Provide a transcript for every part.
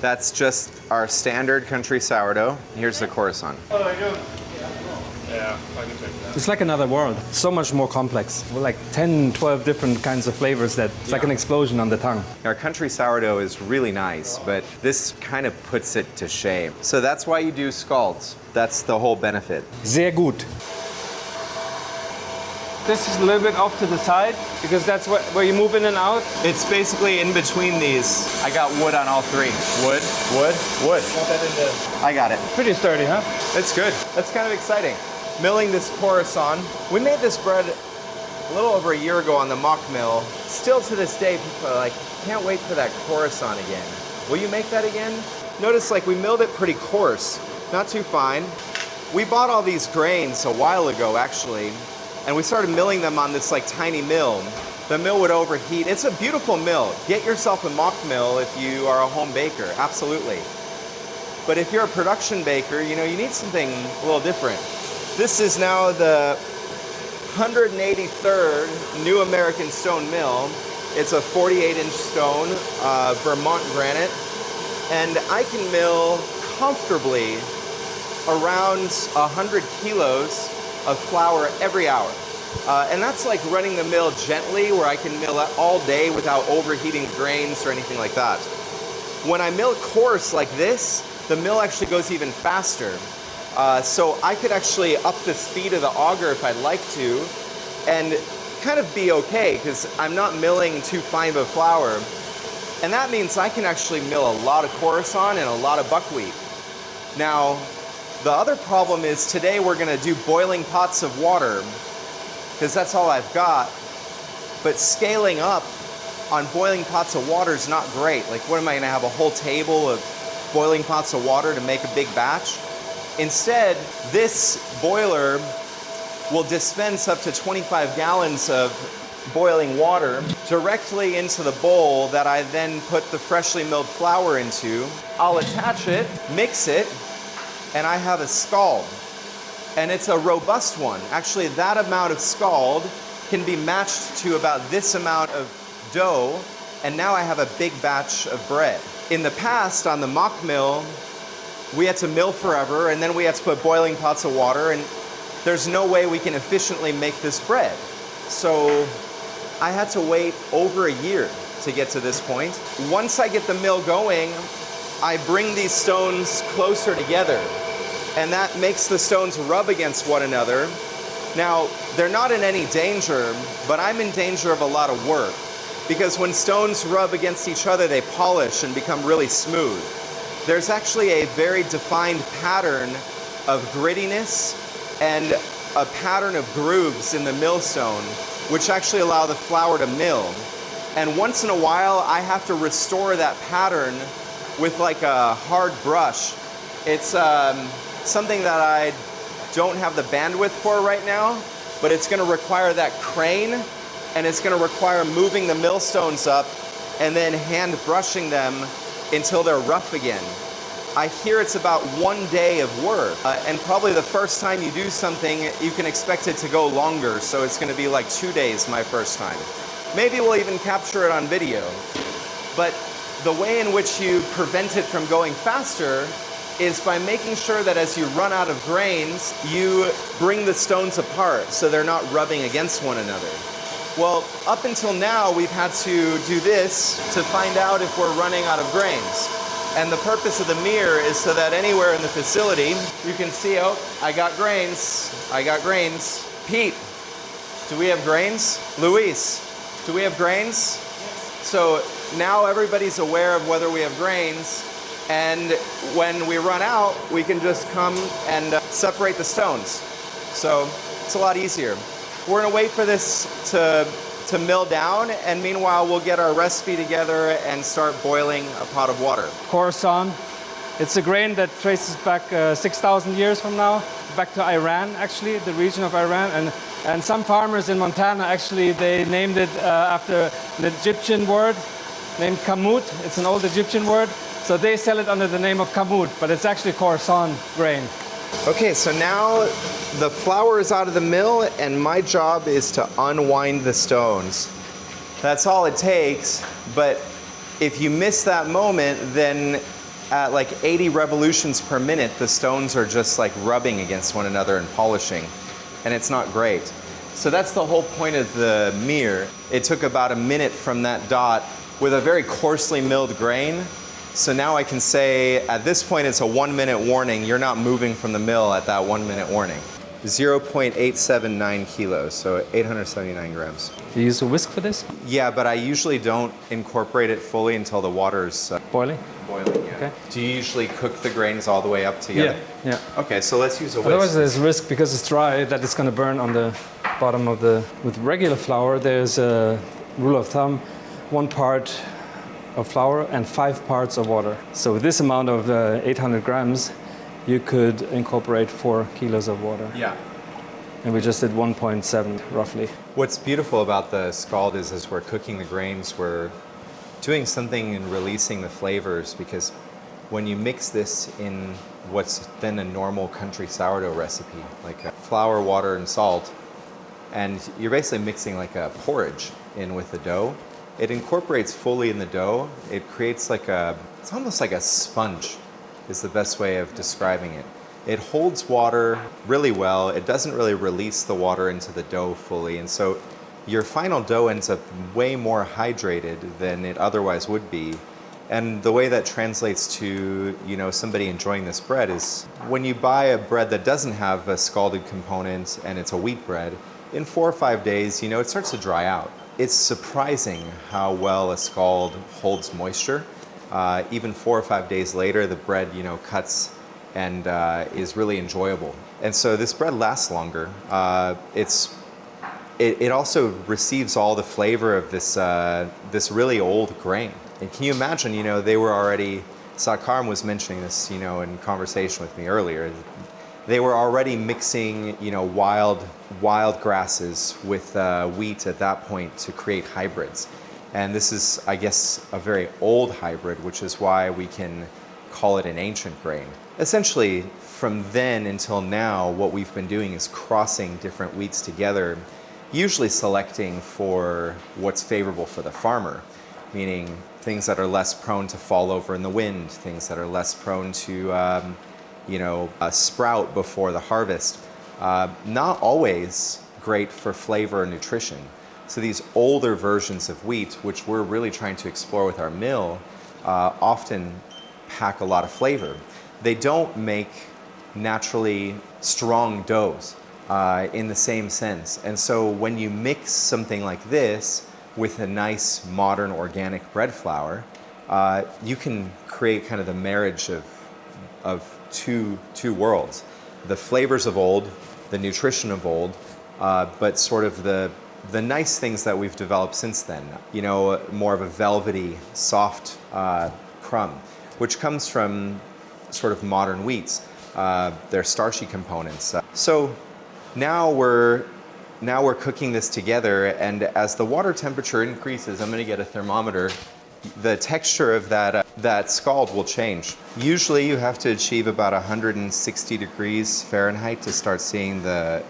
That's just our standard country sourdough. Here's the Khorasan. Yeah, I can take that. It's like another world. So much more complex. With like 10, 12 different kinds of flavors that it's like an explosion on the tongue. Our country sourdough is really nice, but this kind of puts it to shame. So that's why you do scalds. That's the whole benefit. Sehr gut. This is a little bit off to the side because that's where you move in and out. It's basically in between these. I got wood on all three. Wood, wood, wood. Got that in there. I got it. Pretty sturdy, huh? It's good. That's kind of exciting. Milling this Khorasan. We made this bread a little over a year ago on the mock mill. Still to this day, people are like, can't wait for that Khorasan again. Will you make that again? Notice like we milled it pretty coarse, not too fine. We bought all these grains a while ago actually, and we started milling them on this like tiny mill. The mill would overheat. It's a beautiful mill. Get yourself a mock mill if you are a home baker, absolutely. But if you're a production baker, you know, you need something a little different. This is now the 183rd New American Stone Mill. It's a 48-inch stone, Vermont granite, and I can mill comfortably around 100 kilos of flour every hour. And that's like running the mill gently, where I can mill it all day without overheating grains or anything like that. When I mill coarse like this, the mill actually goes even faster. So I could actually up the speed of the auger if I'd like to, and kind of be okay, because I'm not milling too fine of a flour. And that means I can actually mill a lot of Khorasan and a lot of buckwheat. Now, the other problem is today we're gonna do boiling pots of water, because that's all I've got. But scaling up on boiling pots of water is not great. Like, what am I gonna have, a whole table of boiling pots of water to make a big batch? Instead, this boiler will dispense up to 25 gallons of boiling water directly into the bowl that I then put the freshly milled flour into. I'll attach it, mix it, and I have a scald. And it's a robust one. Actually, that amount of scald can be matched to about this amount of dough, and now I have a big batch of bread. In the past, on the mock mill, we had to mill forever, and then we had to put boiling pots of water, and there's no way we can efficiently make this bread. So I had to wait over a year to get to this point. Once I get the mill going, I bring these stones closer together, and that makes the stones rub against one another. Now, they're not in any danger, but I'm in danger of a lot of work, because when stones rub against each other, they polish and become really smooth. There's actually a very defined pattern of grittiness and a pattern of grooves in the millstone, which actually allow the flour to mill. And once in a while, I have to restore that pattern with like a hard brush. It's something that I don't have the bandwidth for right now, but it's gonna require that crane, and it's gonna require moving the millstones up and then hand brushing them until they're rough again. I hear it's about 1 day of work, and probably the first time you do something, you can expect it to go longer, so it's gonna be like 2 days my first time. Maybe we'll even capture it on video. But the way in which you prevent it from going faster is by making sure that as you run out of grains, you bring the stones apart so they're not rubbing against one another. Well, up until now, we've had to do this to find out if we're running out of grains. And the purpose of the mirror is so that anywhere in the facility, you can see, oh, I got grains, I got grains. Pete, do we have grains? Luis, do we have grains? Yes. So now everybody's aware of whether we have grains, and when we run out, we can just come and separate the stones. So it's a lot easier. We're gonna wait for this to mill down, and meanwhile we'll get our recipe together and start boiling a pot of water. Khorasan, it's a grain that traces back 6,000 years from now, back to Iran actually, the region of Iran, and some farmers in Montana actually, they named it after an Egyptian word named Kamut. It's an old Egyptian word, so they sell it under the name of Kamut, but it's actually Khorasan grain. Okay, so now the flour is out of the mill, and my job is to unwind the stones. That's all it takes, but if you miss that moment, then at like 80 revolutions per minute, the stones are just like rubbing against one another and polishing, and it's not great. So that's the whole point of the mirror. It took about a minute from that dot with a very coarsely milled grain. So now I can say at this point it's a 1 minute warning. You're not moving from the mill at that 1 minute warning. 0.879 kilos, so 879 grams. Do you use a whisk for this? Yeah, but I usually don't incorporate it fully until the water's Boiling? boiling. Yeah. Okay. Do you usually cook the grains all the way up together? Yeah. Okay, so let's use a whisk. Otherwise there's risk because it's dry that it's going to burn on the bottom of the... With regular flour, there's a rule of thumb, 1 part of flour and 5 parts of water. So with this amount of 800 grams, you could incorporate 4 kilos of water. Yeah. And we just did 1.7 roughly. What's beautiful about the scald is as we're cooking the grains, we're doing something in releasing the flavors, because when you mix this in what's then a normal country sourdough recipe, like flour, water, and salt, and you're basically mixing like a porridge in with the dough, it incorporates fully in the dough. It creates like it's almost like a sponge is the best way of describing it. It holds water really well. It doesn't really release the water into the dough fully. And so your final dough ends up way more hydrated than it otherwise would be. And the way that translates to, somebody enjoying this bread is when you buy a bread that doesn't have a scalded component and it's a wheat bread, in 4 or 5 days, it starts to dry out. It's surprising how well a scald holds moisture. Even 4 or 5 days later, the bread, cuts and is really enjoyable. And so this bread lasts longer. It also receives all the flavor of this really old grain. And can you imagine, they were already, Satkaram was mentioning this, in conversation with me earlier. They were already mixing, wild grasses with wheat at that point to create hybrids. And this is, I guess, a very old hybrid, which is why we can call it an ancient grain. Essentially, from then until now, what we've been doing is crossing different wheats together, usually selecting for what's favorable for the farmer, meaning things that are less prone to fall over in the wind, things that are less prone to sprout before the harvest. Not always great for flavor and nutrition. So these older versions of wheat, which we're really trying to explore with our mill, often pack a lot of flavor. They don't make naturally strong doughs in the same sense. And so when you mix something like this with a nice modern organic bread flour, you can create kind of the marriage of two worlds. The flavors of old, the nutrition of old, but sort of the nice things that we've developed since then. More of a velvety, soft crumb, which comes from sort of modern wheats. They're starchy components. So now we're cooking this together, and as the water temperature increases, I'm going to get a thermometer. The texture of that scald will change. Usually you have to achieve about 160 degrees Fahrenheit to start seeing the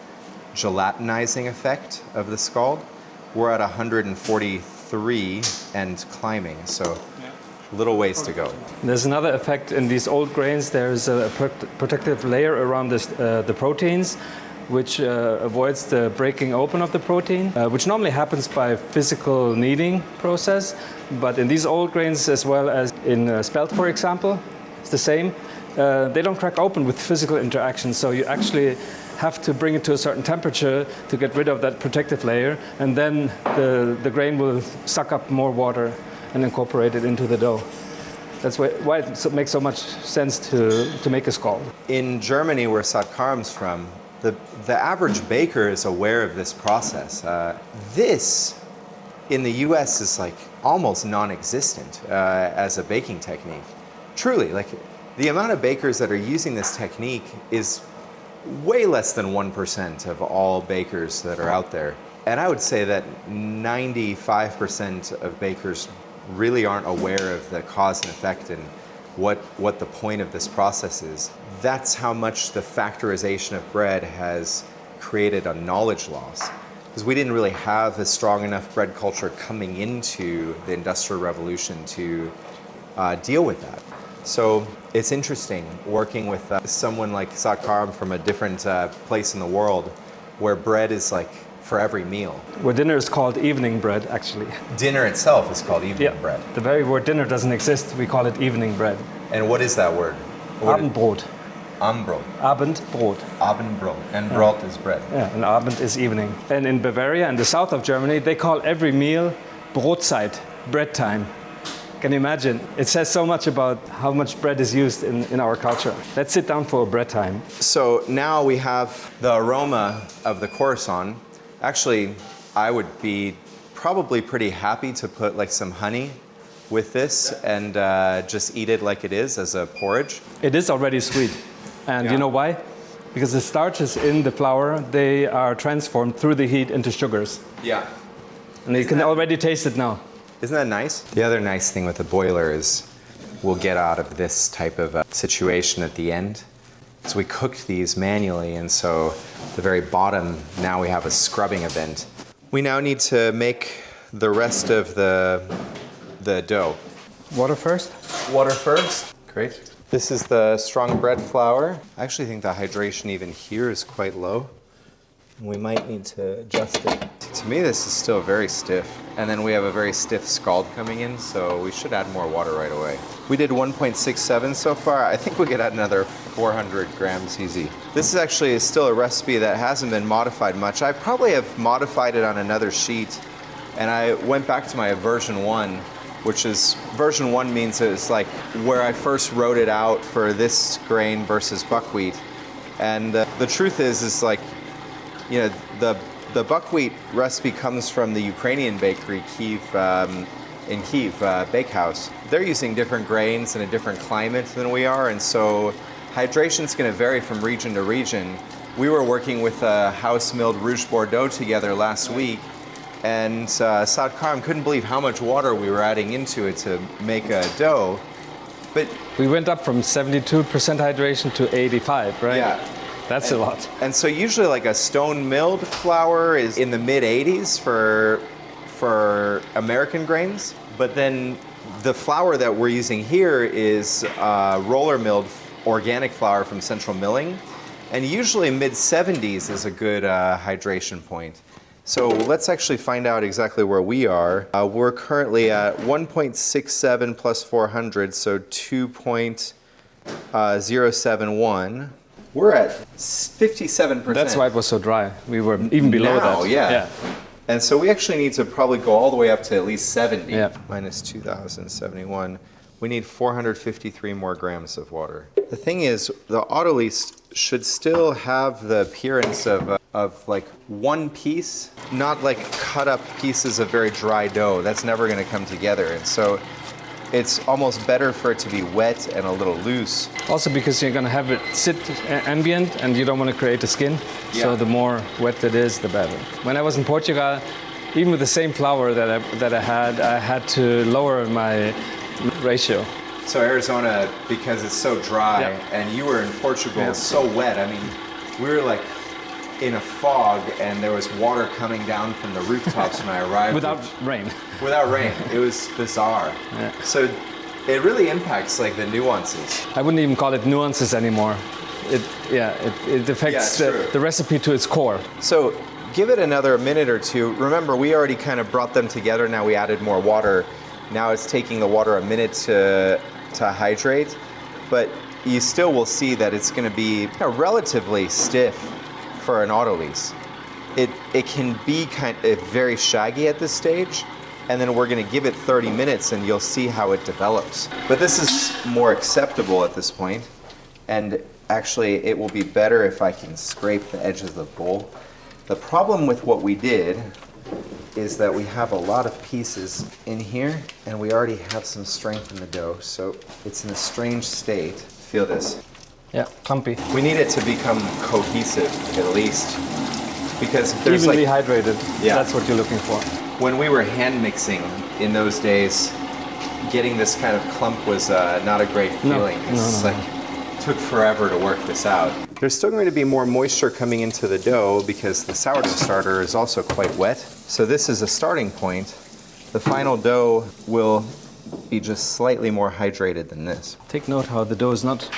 gelatinizing effect of the scald. We're at 143 and climbing, so a little ways to go. There's another effect in these old grains. There's a protective layer around the proteins, which avoids the breaking open of the protein, which normally happens by physical kneading process. But in these old grains, as well as in spelt, for example, it's the same. They don't crack open with physical interaction, so you actually have to bring it to a certain temperature to get rid of that protective layer, and then the grain will suck up more water and incorporate it into the dough. That's why it makes so much sense to make a scald. In Germany, where Satkaram's from, the average baker is aware of this process. This, in the US, is like almost non-existent as a baking technique. Truly, like the amount of bakers that are using this technique is way less than 1% of all bakers that are out there. And I would say that 95% of bakers really aren't aware of the cause and effect and what the point of this process is. That's how much the factorization of bread has created a knowledge loss, because we didn't really have a strong enough bread culture coming into the Industrial Revolution to deal with that. So it's interesting working with someone like Sakharam from a different place in the world where bread is like for every meal. Well, dinner is called evening bread, actually. Dinner itself is called evening bread. The very word dinner doesn't exist. We call it evening bread. And what is that word? Abendbrot. Abendbrot. Abendbrot. Abendbrot. And brot is bread. Yeah, and Abend is evening. And in Bavaria, in the south of Germany, they call every meal Brotzeit, bread time. Can you imagine? It says so much about how much bread is used in our culture. Let's sit down for a bread time. So now we have the aroma of the Khorasan. Actually, I would be probably pretty happy to put like some honey with this and just eat it like it is as a porridge. It is already sweet. And you know why? Because the starches in the flour, they are transformed through the heat into sugars. Yeah. And you can already taste it now. Isn't that nice? The other nice thing with the boiler is we'll get out of this type of situation at the end. So we cooked these manually, and so the very bottom, now we have a scrubbing event. We now need to make the rest of the dough. Water first? Water first. Great. This is the strong bread flour. I actually think the hydration even here is quite low. We might need to adjust it. To me, this is still very stiff. And then we have a very stiff scald coming in, so we should add more water right away. We did 1.67 so far. I think we could add another 400 grams easy. This is actually still a recipe that hasn't been modified much. I probably have modified it on another sheet, and I went back to my version 1, which is, version 1 means it's like where I first wrote it out for this grain versus buckwheat. And the truth is like, you know, the buckwheat recipe comes from the Ukrainian bakery, Kyiv, in Kyiv, bakehouse. They're using different grains in a different climate than we are, and so hydration's going to vary from region to region. We were working with a house-milled Rouge Bordeaux together last week, and Sakharam couldn't believe how much water we were adding into it to make a dough. But we went up from 72% hydration to 85, right? Yeah. That's a lot. And so usually like a stone milled flour is in the mid 80s for American grains, but then the flour that we're using here is roller milled organic flour from Central Milling, and usually mid 70s is a good hydration point. So let's actually find out exactly where we are. We're currently at 1.67 plus 400, so 2.071. We're at 57%. That's why it was so dry. We were even below now, that. Yeah. And so we actually need to probably go all the way up to at least 70. Yeah. Minus 2,071. We need 453 more grams of water. The thing is, the autolyse should still have the appearance of like one piece, not like cut up pieces of very dry dough. That's never going to come together. And so it's almost better for it to be wet and a little loose. Also because you're going to have it sit ambient and you don't want to create a skin. Yeah. So the more wet it is, the better. When I was in Portugal, even with the same flour that I had to lower my ratio. So Arizona, because it's so dry, and you were in Portugal, it's so wet. I mean, we were like in a fog, and there was water coming down from the rooftops when I arrived. Without rain. Without rain. It was bizarre. Yeah. So it really impacts like the nuances. I wouldn't even call it nuances anymore. It affects the recipe to its core. So give it another minute or two. Remember, we already kind of brought them together. Now we added more water. Now it's taking the water a minute to hydrate, but you still will see that it's going to be relatively stiff for an autolyse. It can be kind of very shaggy at this stage, and then we're going to give it 30 minutes and you'll see how it develops. But this is more acceptable at this point, and actually it will be better if I can scrape the edges of the bowl. The problem with what we did is that we have a lot of pieces in here, and we already have some strength in the dough, so it's in a strange state. Feel this. Yeah, clumpy. We need it to become cohesive, at least, because there's evenly hydrated. Yeah. That's what you're looking for. When we were hand mixing in those days, getting this kind of clump was not a great feeling. No. It took forever to work this out. There's still going to be more moisture coming into the dough because the sourdough starter is also quite wet. So this is a starting point. The final dough will be just slightly more hydrated than this. Take note how the dough is not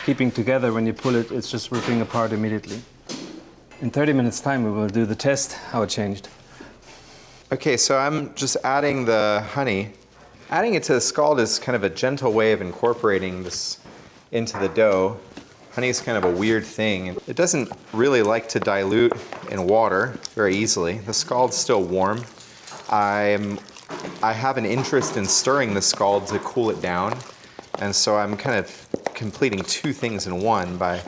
keeping together when you pull it, it's just ripping apart immediately. In 30 minutes time we will do the test, how it changed. Okay, so I'm just adding the honey. Adding it to the scald is kind of a gentle way of incorporating this into the dough. Honey is kind of a weird thing. It doesn't really like to dilute in water very easily. The scald's still warm. I have an interest in stirring the scald to cool it down, and so I'm kind of completing two things in one by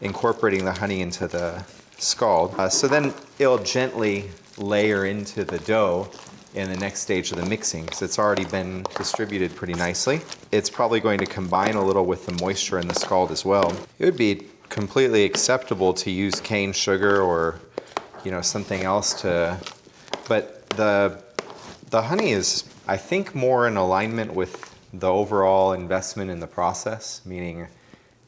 incorporating the honey into the scald. So then it'll gently layer into the dough in the next stage of the mixing because it's already been distributed pretty nicely. It's probably going to combine a little with the moisture in the scald as well. It would be completely acceptable to use cane sugar or, you know, something else to, but the honey is, I think, more in alignment with the overall investment in the process, meaning,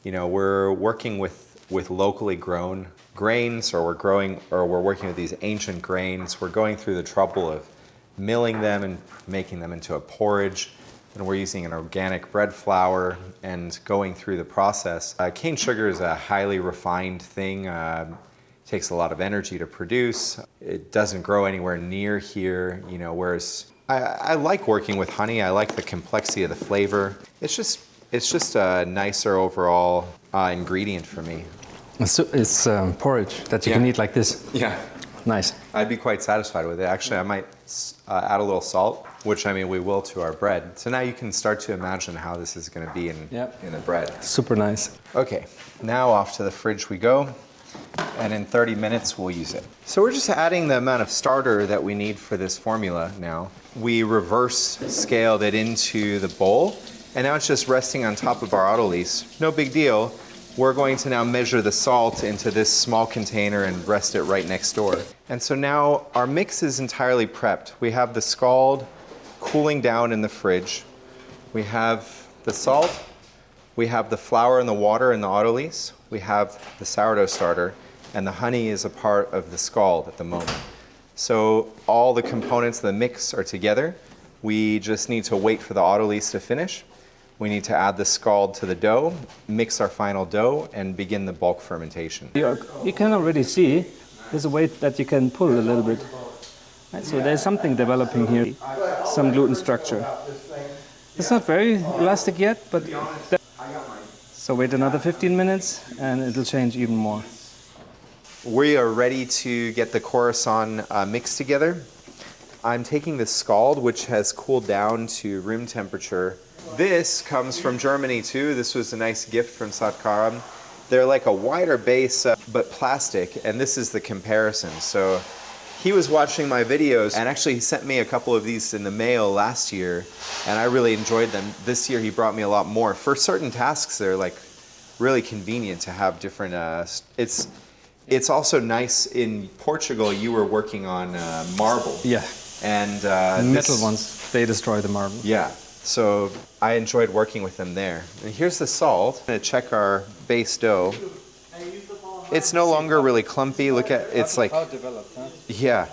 you know, we're working with locally grown grains, or we're working with these ancient grains. We're going through the trouble of milling them and making them into a porridge, and we're using an organic bread flour and going through the process. Cane sugar is a highly refined thing. Takes a lot of energy to produce. It doesn't grow anywhere near here, you know, whereas I like working with honey. I like the complexity of the flavor. It's just a nicer overall ingredient for me. It's porridge that you can eat like this. Yeah. Nice. I'd be quite satisfied with it. Actually, I might add a little salt, which, I mean, we will to our bread. So now you can start to imagine how this is going to be in the bread. Super nice. Okay, now off to the fridge we go, and in 30 minutes we'll use it. So we're just adding the amount of starter that we need for this formula now. We reverse scaled it into the bowl, and now it's just resting on top of our autolyse. No big deal. We're going to now measure the salt into this small container and rest it right next door. And so now our mix is entirely prepped. We have the scald cooling down in the fridge. We have the salt. We have the flour and the water in the autolyse. We have the sourdough starter, and the honey is a part of the scald at the moment. So all the components of the mix are together. We just need to wait for the autolyse to finish. We need to add the scald to the dough, mix our final dough, and begin the bulk fermentation. You can already see there's a way that you can pull a little bit. Right? So there's something developing here, some gluten structure. It's not very elastic yet, but so wait another 15 minutes and it'll change even more. We are ready to get the Khorasan mixed together. I'm taking the scald, which has cooled down to room temperature. This comes from Germany too. This was a nice gift from Sourdough. They're like a wider base, but plastic, and this is the comparison. So he was watching my videos, and actually he sent me a couple of these in the mail last year, and I really enjoyed them. This year he brought me a lot more. For certain tasks, they're like really convenient to have different, it's also nice. In Portugal, you were working on marble. Yeah. And metal ones, they destroy the marble. Yeah. So I enjoyed working with them there. And here's the salt. I'm going to check our base dough. It's no longer really clumpy. Look at, it's like, How developed, huh? yeah,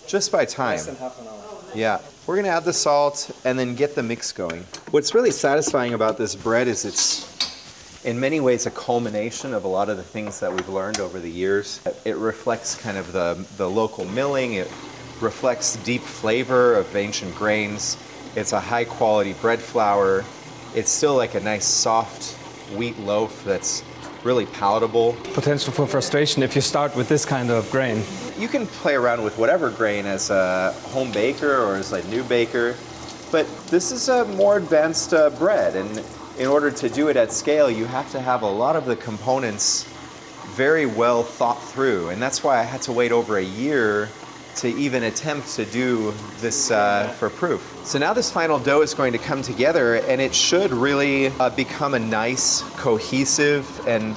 just by time. Less than half an hour. Yeah. We're going to add the salt and then get the mix going. What's really satisfying about this bread is it's in many ways a culmination of a lot of the things that we've learned over the years. It reflects kind of the local milling. It reflects deep flavor of ancient grains. It's a high quality bread flour. It's still like a nice soft wheat loaf that's really palatable. Potential for frustration if you start with this kind of grain. You can play around with whatever grain as a home baker or as a new baker, but this is a more advanced bread, and in order to do it at scale, you have to have a lot of the components very well thought through, and that's why I had to wait over a year to even attempt to do this for proof. So now this final dough is going to come together, and it should really become a nice, cohesive, and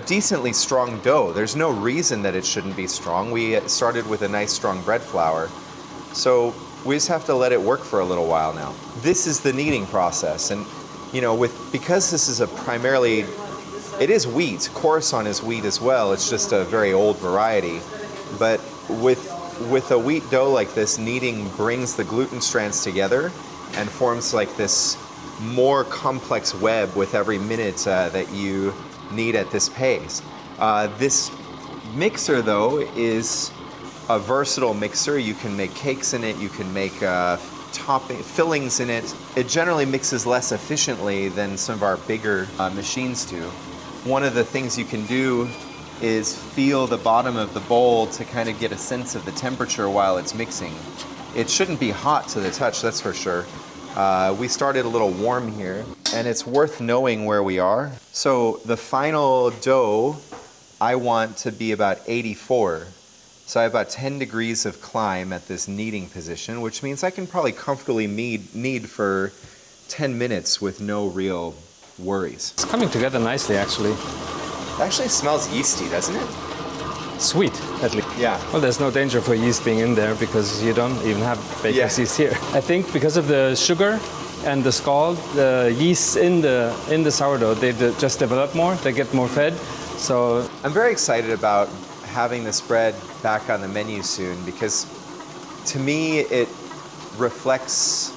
decently strong dough. There's no reason that it shouldn't be strong. We started with a nice strong bread flour, so we just have to let it work for a little while now. This is the kneading process, and because this is it is wheat. Khorasan is wheat as well. It's just a very old variety, but with a wheat dough like this, kneading brings the gluten strands together and forms like this more complex web with every minute that you need at this pace. This mixer, though, is a versatile mixer. You can make cakes in it, you can make fillings in it. It generally mixes less efficiently than some of our bigger machines do. One of the things you can do is feel the bottom of the bowl to kind of get a sense of the temperature while it's mixing. It shouldn't be hot to the touch, that's for sure. We started a little warm here, and it's worth knowing where we are. So the final dough, I want to be about 84. So I have about 10 degrees of climb at this kneading position, which means I can probably comfortably knead for 10 minutes with no real worries. It's coming together nicely, actually. It actually smells yeasty, doesn't it? Sweet, at least. Yeah. Well, there's no danger for yeast being in there because you don't even have baker's yeast here. I think because of the sugar and the scald, the yeast in the sourdough, they just develop more. They get more fed. So I'm very excited about having this bread back on the menu soon because to me it reflects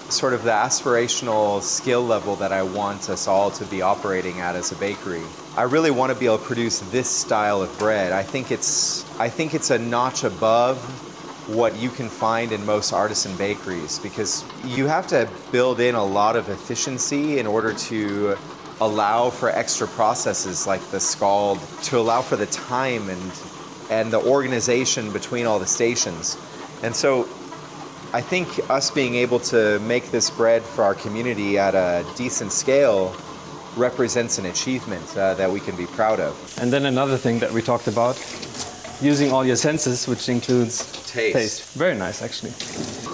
sort of the aspirational skill level that I want us all to be operating at as a bakery. I really want to be able to produce this style of bread. I think it's a notch above what you can find in most artisan bakeries because you have to build in a lot of efficiency in order to allow for extra processes like the scald, to allow for the time and the organization between all the stations. And so I think us being able to make this bread for our community at a decent scale represents an achievement that we can be proud of. And then another thing that we talked about, using all your senses, which includes taste. Very nice, actually.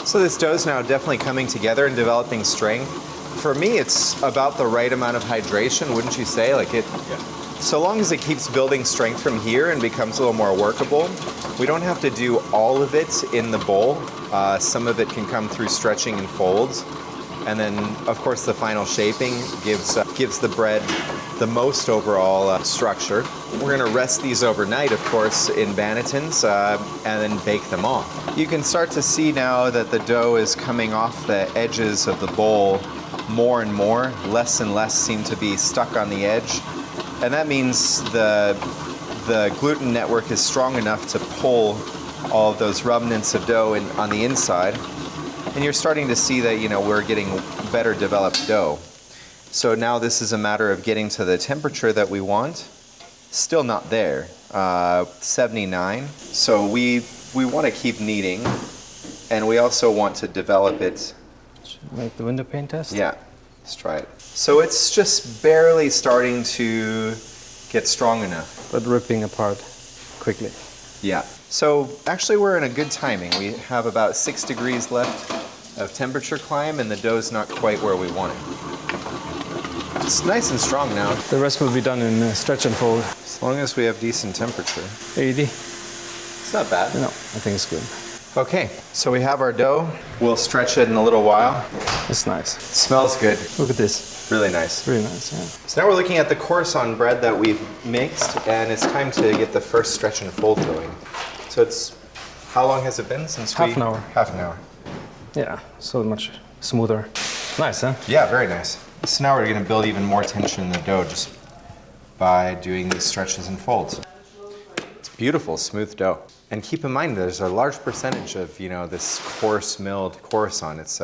So this dough's now definitely coming together and developing strength. For me, it's about the right amount of hydration, wouldn't you say? Like it. Yeah. So long as it keeps building strength from here and becomes a little more workable, we don't have to do all of it in the bowl. Some of it can come through stretching and folds. And then, of course, the final shaping gives the bread the most overall structure. We're going to rest these overnight, of course, in bannetons and then bake them off. You can start to see now that the dough is coming off the edges of the bowl more and more. Less and less seem to be stuck on the edge. And that means the gluten network is strong enough to pull all of those remnants of dough on the inside. And you're starting to see that, we're getting better developed dough. So now this is a matter of getting to the temperature that we want. Still not there, 79. So we want to keep kneading, and we also want to develop it. Should we make the window pane test? Yeah, let's try it. So it's just barely starting to get strong enough. But ripping apart quickly. Yeah. So actually we're in a good timing. We have about 6 degrees left of temperature climb and the dough's not quite where we want it. It's nice and strong now. The rest will be done in stretch and fold. As long as we have decent temperature. 80. It's not bad. No, I think it's good. Okay, so we have our dough. We'll stretch it in a little while. It's nice. It smells good. Look at this. Really nice. Really nice, yeah. So now we're looking at the Khorasan bread that we've mixed, and it's time to get the first stretch and fold going. So it's, how long has it been since Half an hour. Half an hour. Yeah, so much smoother. Nice, huh? Yeah, very nice. So now we're going to build even more tension in the dough just by doing these stretches and folds. It's beautiful, smooth dough. And keep in mind, there's a large percentage of, this coarse milled Khorasan. It's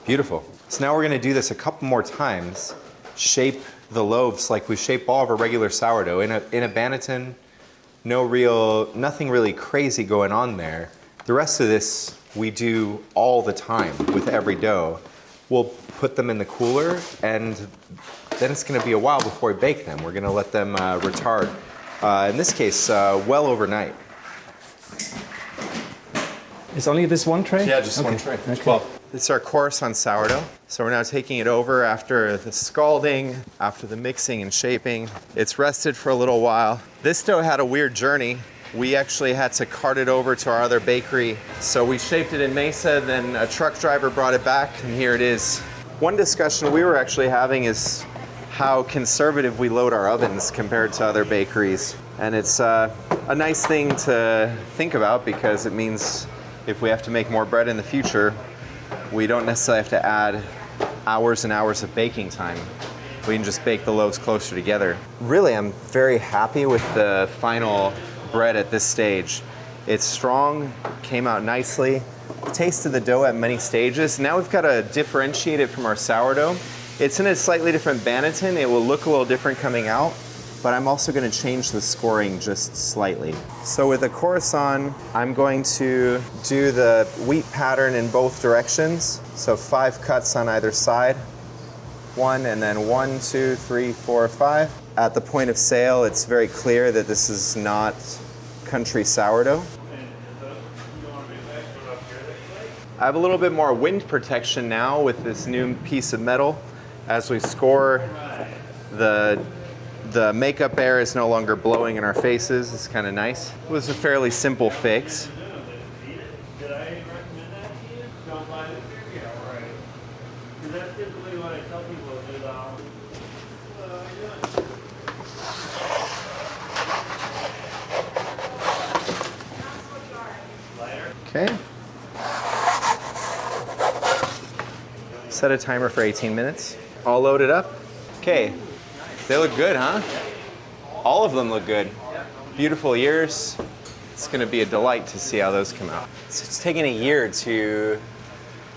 beautiful. So now we're going to do this a couple more times. Shape the loaves like we shape all of our regular sourdough. In a banneton, nothing really crazy going on there. The rest of this we do all the time with every dough. We'll put them in the cooler, and then it's going to be a while before we bake them. We're going to let them retard. In this case, well overnight. It's only this one tray? Yeah, just one tray. Okay. 12. This is our Khorasan sourdough. So we're now taking it over after the scalding, after the mixing and shaping. It's rested for a little while. This dough had a weird journey. We actually had to cart it over to our other bakery. So we shaped it in Mesa, then a truck driver brought it back, and here it is. One discussion we were actually having is how conservative we load our ovens compared to other bakeries. And it's a nice thing to think about because it means if we have to make more bread in the future, we don't necessarily have to add hours and hours of baking time. We can just bake the loaves closer together. Really, I'm very happy with the final bread at this stage. It's strong, came out nicely. Tasted the dough at many stages. Now we've got to differentiate it from our sourdough. It's in a slightly different banneton. It will look a little different coming out, but I'm also going to change the scoring just slightly. So with the Khorasan, I'm going to do the wheat pattern in both directions. So 5 cuts on either side. 1 and then 1, 2, 3, 4, 5. At the point of sale, it's very clear that this is not country sourdough. I have a little bit more wind protection now with this new piece of metal. As we score, the makeup air is no longer blowing in our faces. It's kind of nice. It was a fairly simple fix. Okay. Set a timer for 18 minutes. All loaded up. Okay. They look good, huh? All of them look good. Beautiful ears. It's going to be a delight to see how those come out. So it's taken a year to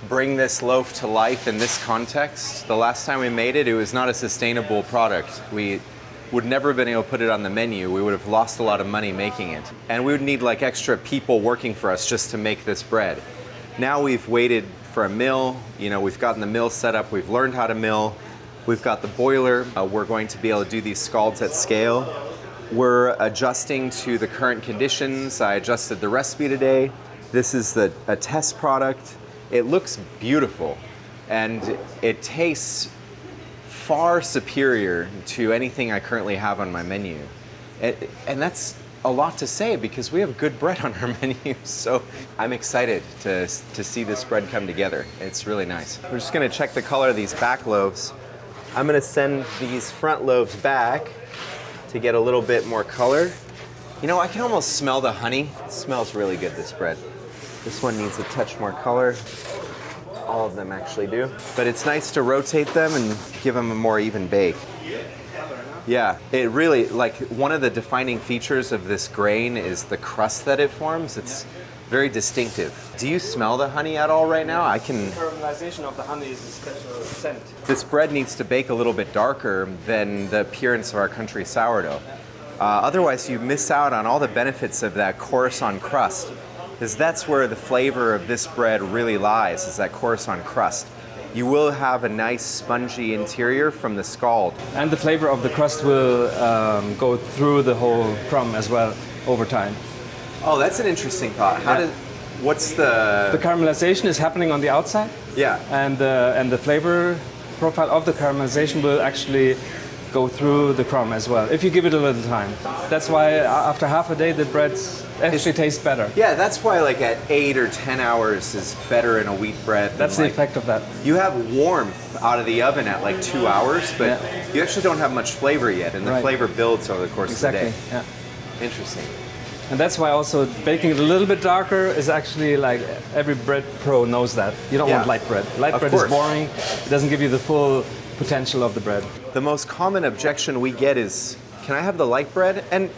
bring this loaf to life in this context. The last time we made it, it was not a sustainable product. We would never have been able to put it on the menu. We would have lost a lot of money making it. And we would need like extra people working for us just to make this bread. Now we've waited for a mill. You know, we've gotten the mill set up. We've learned how to mill. We've got the boiler. We're going to be able to do these scalds at scale. We're adjusting to the current conditions. I adjusted the recipe today. This is a test product. It looks beautiful and it tastes far superior to anything I currently have on my menu. And that's a lot to say because we have good bread on our menu. So I'm excited to see this bread come together. It's really nice. We're just gonna check the color of these back loaves. I'm gonna send these front loaves back to get a little bit more color. You know, I can almost smell the honey. It smells really good, this bread. This one needs a touch more color. All of them actually do. But it's nice to rotate them and give them a more even bake. Yeah, it really, like, one of the defining features of this grain is the crust that it forms. It's very distinctive. Do you smell the honey at all right now? I can. Caramelization of the honey is a special scent. This bread needs to bake a little bit darker than the appearance of our country sourdough. Otherwise, you miss out on all the benefits of that Khorasan crust, because that's where the flavor of this bread really lies, is that Khorasan crust. You will have a nice spongy interior from the scald. And the flavor of the crust will go through the whole crumb as well over time. Oh, that's an interesting thought. What's the... The caramelization is happening on the outside. Yeah. And the flavor profile of the caramelization will actually go through the crumb as well, if you give it a little time. That's why after half a day the bread actually tastes better. Yeah, that's why like at 8 or 10 hours is better in a wheat bread. That's the effect of that. You have warmth out of the oven at like 2 hours, but you actually don't have much flavor yet, and the flavor builds over the course of the day. Yeah. Interesting. And that's why also baking it a little bit darker is actually like every bread pro knows that. You don't want light bread. Light bread is boring. It doesn't give you the full potential of the bread. The most common objection we get is, can I have the light bread? And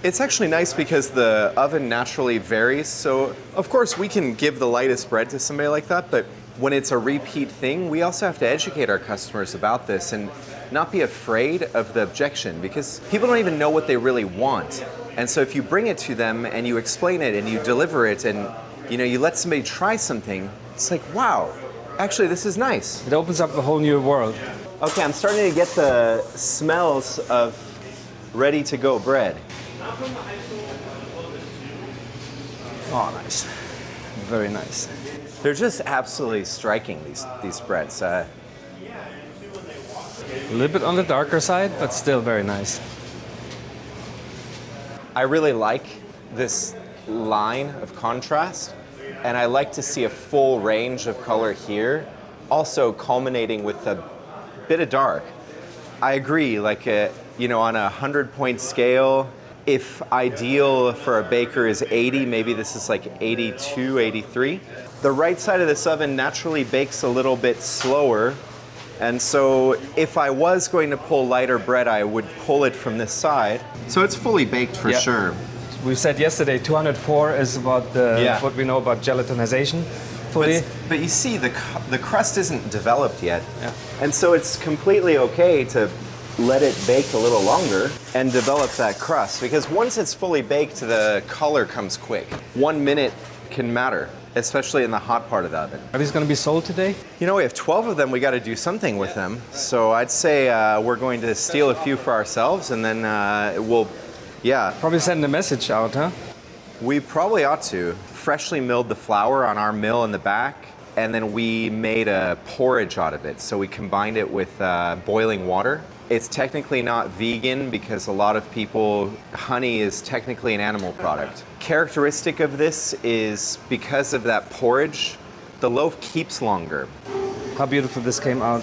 it's actually nice because the oven naturally varies. So of course we can give the lightest bread to somebody like that, but when it's a repeat thing, we also have to educate our customers about this and not be afraid of the objection, because people don't even know what they really want. And so if you bring it to them and you explain it and you deliver it and you let somebody try something, it's like, wow, actually this is nice. It opens up a whole new world. Okay, I'm starting to get the smells of ready-to-go bread. Oh, nice. Very nice. They're just absolutely striking, these breads. A little bit on the darker side, but still very nice. I really like this line of contrast, and I like to see a full range of color here, also culminating with a bit of dark. I agree, like on a 100-point scale, if ideal for a baker is 80, maybe this is like 82, 83. The right side of this oven naturally bakes a little bit slower And so if I was going to pull lighter bread, I would pull it from this side. So it's fully baked for Yeah. sure. We said yesterday 204 is about what we know about gelatinization fully. But you see, the crust isn't developed yet. Yeah. And so it's completely okay to let it bake a little longer and develop that crust. Because once it's fully baked, the color comes quick. 1 minute can matter, especially in the hot part of the oven. Are these going to be sold today? You know, we have 12 of them. We got to do something with them. So I'd say we're going to steal a few for ourselves, and then we'll, Probably send a message out, huh? we probably ought to. Freshly milled the flour on our mill in the back, and then we made a porridge out of it. So we combined it with boiling water. It's technically not vegan because a lot of people, honey is technically an animal product. Characteristic of this is because of that porridge, the loaf keeps longer. How beautiful this came out.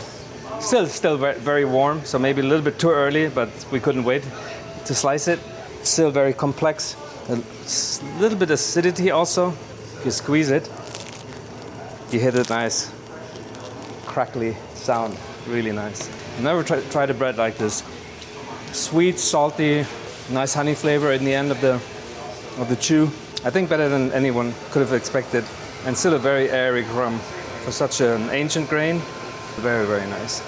Still very warm, so maybe a little bit too early, but we couldn't wait to slice it. Still very complex. A little bit acidity also. If you squeeze it, you hit a nice crackly sound. Really nice. Never tried a bread like this. Sweet, salty, nice honey flavor in the end of the chew. I think better than anyone could have expected. And still a very airy crumb for such an ancient grain. Very, very nice.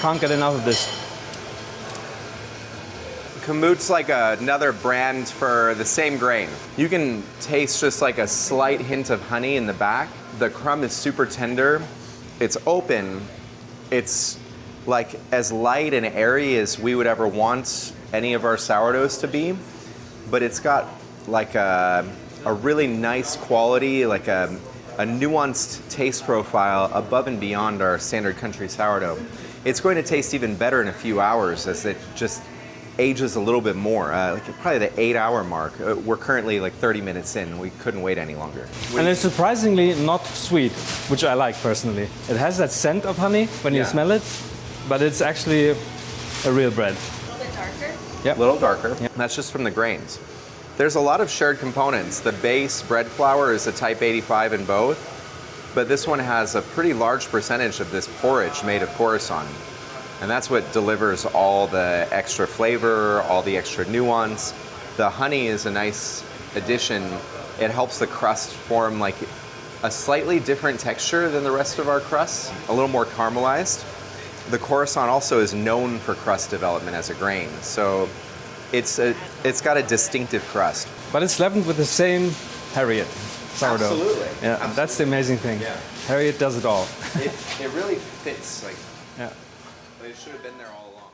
Can't get enough of this. Kamut's like another brand for the same grain. You can taste just like a slight hint of honey in the back. The crumb is super tender. It's open. It's like as light and airy as we would ever want any of our sourdoughs to be. But it's got like a really nice quality, like a nuanced taste profile above and beyond our standard country sourdough. It's going to taste even better in a few hours as it just ages a little bit more, like probably the 8-hour mark. We're currently like 30 minutes in. We couldn't wait any longer. And it's surprisingly not sweet, which I like personally. It has that scent of honey when you smell it, but it's actually a real bread. A little bit darker. Yep. A little darker. Yep. That's just from the grains. There's a lot of shared components. The base bread flour is a type 85 in both, but this one has a pretty large percentage of this porridge made of Khorasan. And that's what delivers all the extra flavor, all the extra nuance. The honey is a nice addition. It helps the crust form like a slightly different texture than the rest of our crusts, a little more caramelized. The Khorasan also is known for crust development as a grain. So it's got a distinctive crust. But it's leavened with the same Harriet sourdough. Absolutely. Yeah, Absolutely. that's the amazing thing. Yeah. Harriet does it all. It really fits, like, Yeah. it should have been there all along.